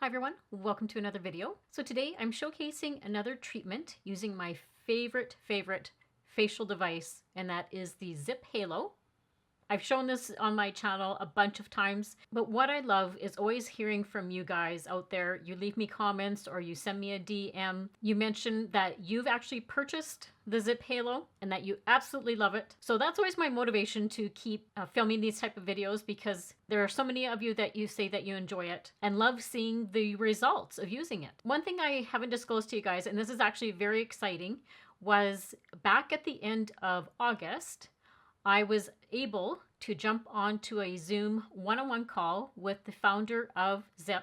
everyone, welcome to another video. So today I'm showcasing another treatment using my favorite facial device, and that is the Zip Halo. I've shown this on my channel a bunch of times, but what I love is always hearing from you guys out there. You leave me comments or you send me a DM. You mention that you've actually purchased the Zip Halo and that you absolutely love it. So that's always my motivation to keep filming these type of videos, because there are so many of you that you say that you enjoy it and love seeing the results of using it. One thing I haven't disclosed to you guys, and this is actually very exciting, was back at the end of August, I was able to jump onto a Zoom one-on-one call with the founder of Zip,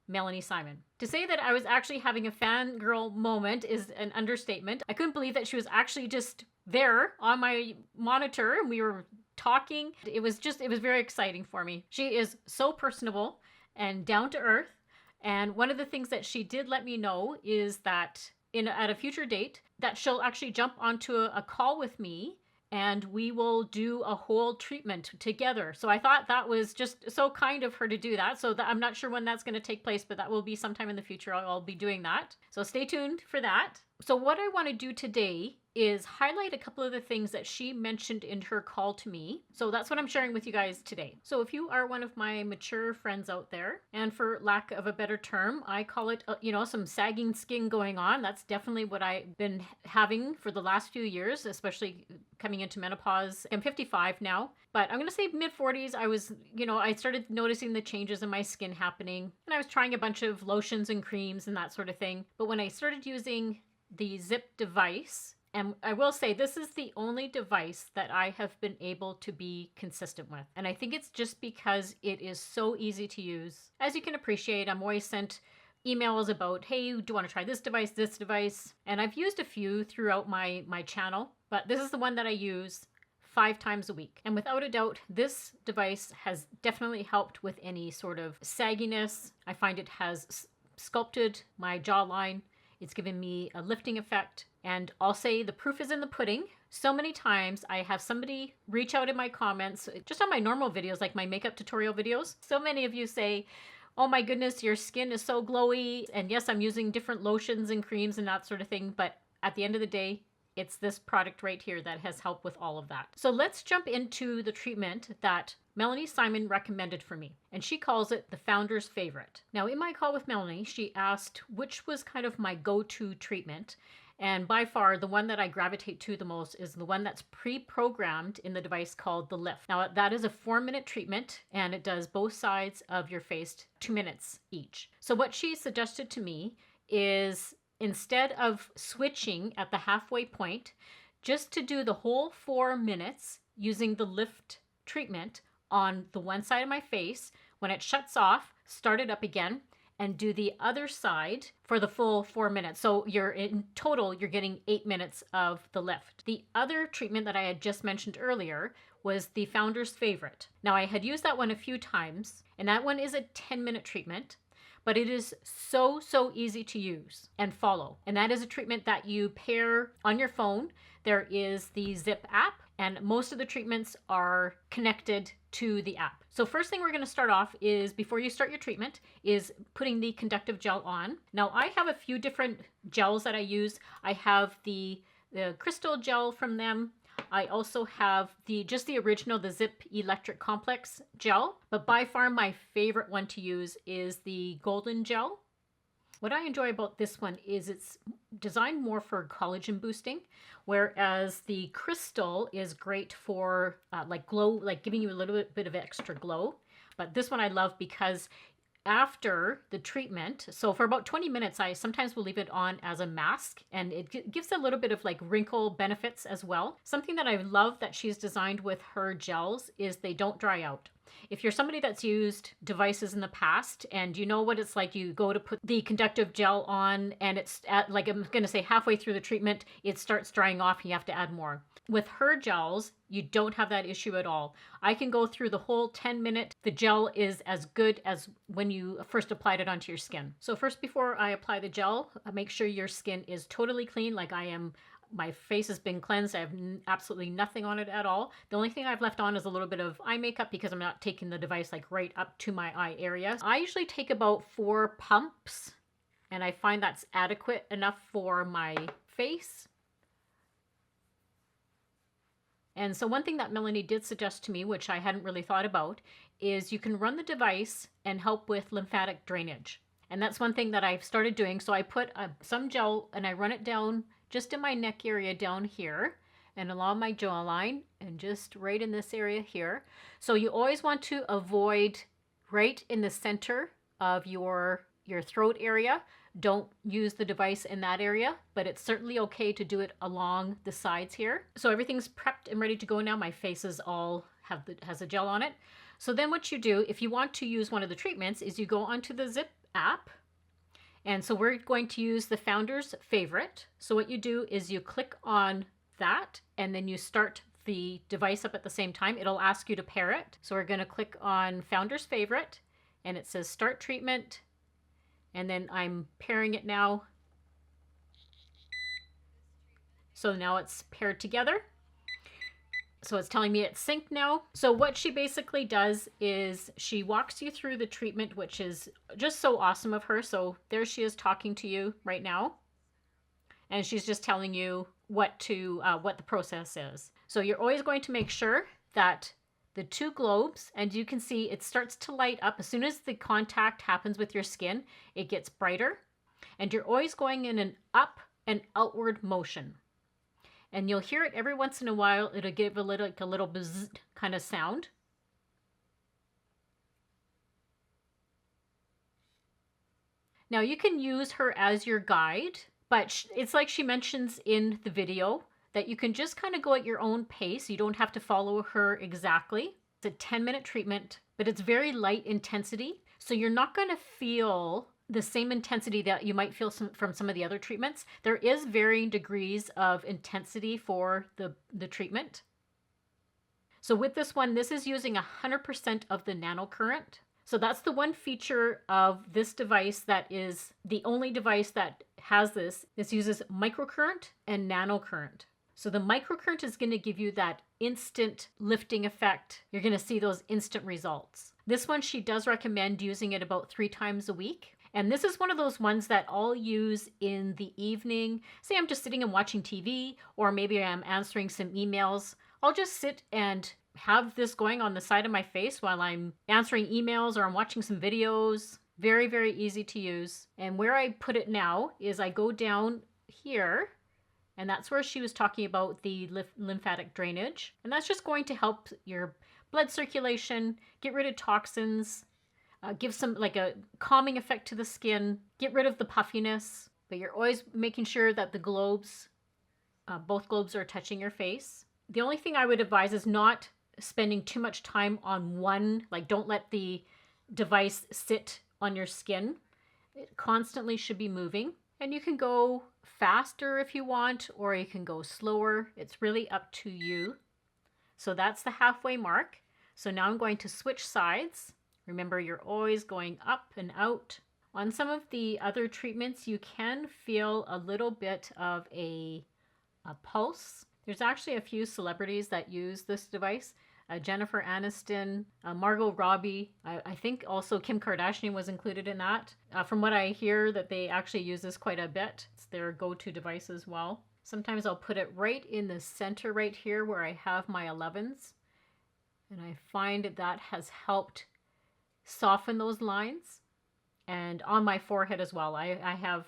Melanie Simon. To say that I was actually having a fangirl moment is an understatement. I couldn't believe that she was actually just there on my monitor and we were talking. It was very exciting for me. She is so personable and down to earth. And one of the things that she did let me know is that at a future date that she'll actually jump onto a call with me and we will do a whole treatment together. So I thought that was just so kind of her to do that. So I'm not sure when that's going to take place, but that will be sometime in the future. I'll be doing that. So stay tuned for that. So what I want to do today is highlight a couple of the things that she mentioned in her call to me. So that's what I'm sharing with you guys today. So if you are one of my mature friends out there, and for lack of a better term, I call it, some sagging skin going on. That's definitely what I've been having for the last few years, especially coming into menopause. I'm 55 now, but I'm going to say mid 40s. I started noticing the changes in my skin happening, and I was trying a bunch of lotions and creams and that sort of thing. But when I started using the Zip device, and I will say this is the only device that I have been able to be consistent with. And I think it's just because it is so easy to use. As you can appreciate, I'm always sent emails about, hey, do you want to try this device? And I've used a few throughout my channel, but this is the one that I use 5 times a week. And without a doubt, this device has definitely helped with any sort of sagginess. I find it has sculpted my jawline. It's given me a lifting effect. And I'll say the proof is in the pudding. So many times I have somebody reach out in my comments, just on my normal videos, like my makeup tutorial videos. So many of you say, oh my goodness, your skin is so glowy. And yes, I'm using different lotions and creams and that sort of thing. But at the end of the day, it's this product right here that has helped with all of that. So let's jump into the treatment that Melanie Simon recommended for me, and she calls it the founder's favorite. Now, in my call with Melanie, she asked which was kind of my go-to treatment, and by far the one that I gravitate to the most is the one that's pre-programmed in the device called the Lift. Now, that is a 4-minute treatment, and it does both sides of your face, 2 minutes each. So what she suggested to me is, instead of switching at the halfway point, just to do the whole 4 minutes using the Lift treatment on the one side of my face. When it shuts off, start it up again and do the other side for the full 4 minutes. So in total, you're getting 8 minutes of the Lift. The other treatment that I had just mentioned earlier was the founder's favorite. Now, I had used that one a few times, and that one is a 10-minute treatment, but it is so easy to use and follow. And that is a treatment that you pair on your phone. There is the Zip app, and most of the treatments are connected to the app. So first thing we're going to start off is, before you start your treatment, is putting the conductive gel on. Now, I have a few different gels that I use. I have the crystal gel from them. I also have just the original, the Zip Electric Complex gel, but by far my favorite one to use is the golden gel. What I enjoy about this one is it's designed more for collagen boosting, whereas the crystal is great for glow, like giving you a little bit of extra glow. But this one I love because after the treatment, so for about 20 minutes, I sometimes will leave it on as a mask, and it gives a little bit of like wrinkle benefits as well. Something that I love that she's designed with her gels is they don't dry out. If you're somebody that's used devices in the past and you know what it's like, you go to put the conductive gel on and it's at, like, I'm going to say halfway through the treatment, it starts drying off and you have to add more. With her gels, you don't have that issue at all. I can go through the whole 10 minutes. The gel is as good as when you first applied it onto your skin. So first, before I apply the gel, make sure your skin is totally clean, like I am My face has been cleansed. I have absolutely nothing on it at all. The only thing I've left on is a little bit of eye makeup because I'm not taking the device like right up to my eye area. I usually take about 4 pumps, and I find that's adequate enough for my face. And so one thing that Melanie did suggest to me, which I hadn't really thought about, is you can run the device and help with lymphatic drainage. And that's one thing that I've started doing. So I put some gel and I run it down just in my neck area down here and along my jawline and just right in this area here. So you always want to avoid right in the center of your throat area. Don't use the device in that area, but it's certainly okay to do it along the sides here. So everything's prepped and ready to go now. My face is all has a gel on it. So then what you do, if you want to use one of the treatments, is you go onto the Zip app. And so we're going to use the Founder's Favorite. So what you do is you click on that and then you start the device up at the same time. It'll ask you to pair it. So we're going to click on Founder's Favorite and it says Start Treatment. And then I'm pairing it now. So now it's paired together. So it's telling me it's synced now. So what she basically does is she walks you through the treatment, which is just so awesome of her. So there she is talking to you right now. And she's just telling you what the process is. So you're always going to make sure that the 2 globes, and you can see it starts to light up. As soon as the contact happens with your skin, it gets brighter. And you're always going in an up and outward motion. And you'll hear it every once in a while. It'll give a little buzz kind of sound. Now you can use her as your guide, but it's like she mentions in the video that you can just kind of go at your own pace. You don't have to follow her exactly. It's a 10-minute treatment, but it's very light intensity. So you're not going to feel the same intensity that you might feel from some of the other treatments. There is varying degrees of intensity for the treatment. So with this one, this is using 100% of the nanocurrent. So that's the one feature of this device that is the only device that has this. This uses microcurrent and nanocurrent. So the microcurrent is going to give you that instant lifting effect. You're going to see those instant results. This one, she does recommend using it about 3 times a week. And this is one of those ones that I'll use in the evening. Say I'm just sitting and watching TV, or maybe I'm answering some emails. I'll just sit and have this going on the side of my face while I'm answering emails or I'm watching some videos. Very, very easy to use. And where I put it now is I go down here, and that's where she was talking about the lymphatic drainage. And that's just going to help your blood circulation, get rid of toxins, give some like a calming effect to the skin, get rid of the puffiness. But you're always making sure that the globes, both globes are touching your face. The only thing I would advise is not spending too much time on one, like don't let the device sit on your skin. It constantly should be moving. And you can go faster if you want, or you can go slower. It's really up to you. So that's the halfway mark. So now I'm going to switch sides. Remember, you're always going up and out. On some of the other treatments, you can feel a little bit of a pulse. There's actually a few celebrities that use this device. Jennifer Aniston, Margot Robbie. I think also Kim Kardashian was included in that. From what I hear, that they actually use this quite a bit. It's their go-to device as well. Sometimes I'll put it right in the center right here where I have my 11s. And I find that has helped soften those lines. And on my forehead as well. I have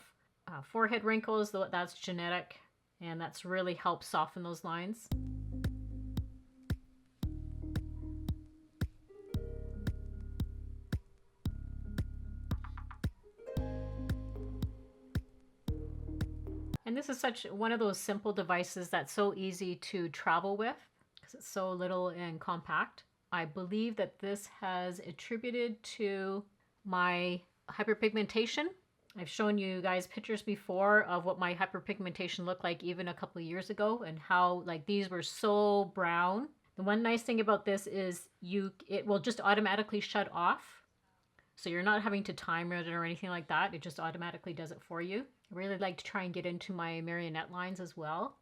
forehead wrinkles, that's genetic. And that's really helped soften those lines. And this is such one of those simple devices that's so easy to travel with because it's so little and compact. I believe that this has attributed to my hyperpigmentation. I've shown you guys pictures before of what my hyperpigmentation looked like even a couple of years ago and how like these were so brown. The one nice thing about this is it will just automatically shut off. So you're not having to time it or anything like that. It just automatically does it for you. I really like to try and get into my marionette lines as well.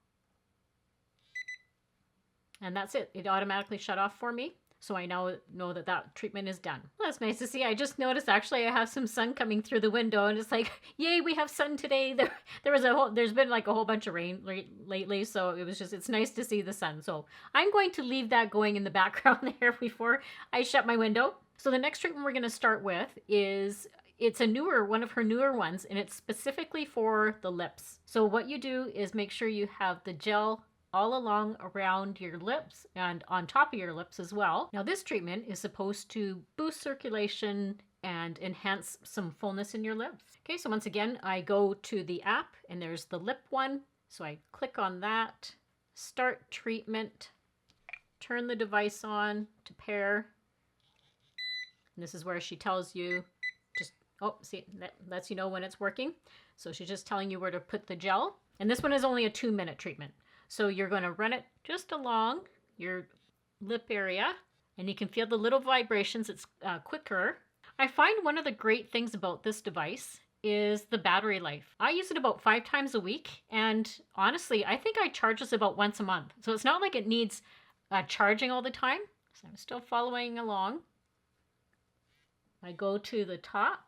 And that's it. It automatically shut off for me. So I now know that that treatment is done. Well, that's nice to see. I just noticed actually I have some sun coming through the window, and it's like, yay, we have sun today. There's been like a whole bunch of rain lately, so it's nice to see the sun. So I'm going to leave that going in the background there before I shut my window. So the next treatment we're going to start with is it's one of her newer ones, and it's specifically for the lips. So what you do is make sure you have the gel all along around your lips and on top of your lips as well. Now this treatment is supposed to boost circulation and enhance some fullness in your lips. Okay, so once again, I go to the app and there's the lip one. So I click on that, start treatment, turn the device on to pair. And this is where she tells you see, that lets you know when it's working. So she's just telling you where to put the gel. And this one is only a 2-minute treatment. So you're going to run it just along your lip area, and you can feel the little vibrations. It's quicker. I find one of the great things about this device is the battery life. I use it about 5 times a week, and honestly, I think I charge this about once a month. So it's not like it needs charging all the time. So I'm still following along. I go to the top.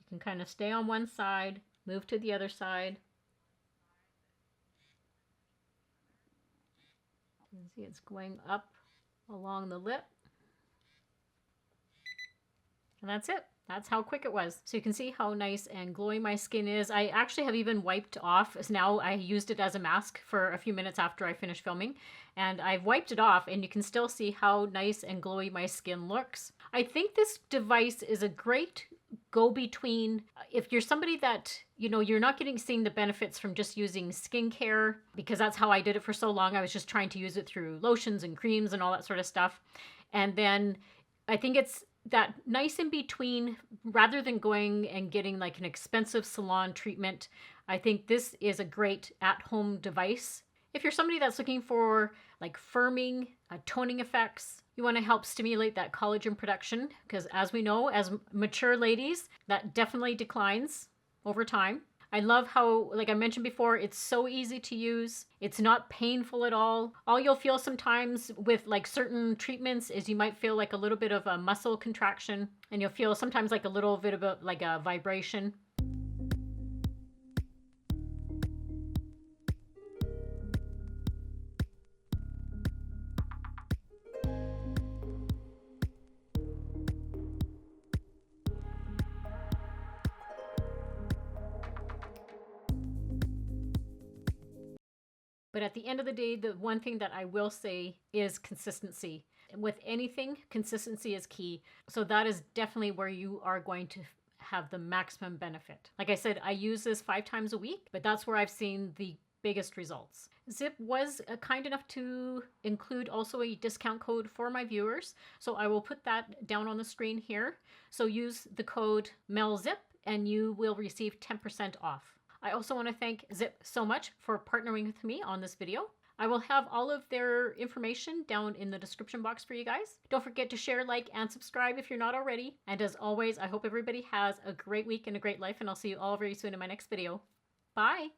You can kind of stay on one side, move to the other side. You can see it's going up along the lip. And that's it. That's how quick it was. So you can see how nice and glowy my skin is. I actually have even wiped off. Now I used it as a mask for a few minutes after I finished filming. And I've wiped it off, and you can still see how nice and glowy my skin looks. I think this device is a great go-between if you're somebody that, you're not seeing the benefits from just using skincare, because that's how I did it for so long. I was just trying to use it through lotions and creams and all that sort of stuff. And then I think it's that nice in between, rather than going and getting like an expensive salon treatment. I think this is a great at-home device. If you're somebody that's looking for like firming, toning effects, you want to help stimulate that collagen production, because as we know, as mature ladies, that definitely declines over time. I love how, like I mentioned before, it's so easy to use. It's not painful at all. All you'll feel sometimes with like certain treatments is you might feel like a little bit of a muscle contraction, and you'll feel sometimes like a little bit of a vibration. But at the end of the day, the one thing that I will say is consistency. With anything, consistency is key. So that is definitely where you are going to have the maximum benefit. Like I said, I use this 5 times a week, but that's where I've seen the biggest results. Zip was kind enough to include also a discount code for my viewers. So I will put that down on the screen here. So use the code MELZIP and you will receive 10% off. I also want to thank Zip so much for partnering with me on this video. I will have all of their information down in the description box for you guys. Don't forget to share, like, and subscribe if you're not already. And as always, I hope everybody has a great week and a great life, and I'll see you all very soon in my next video. Bye!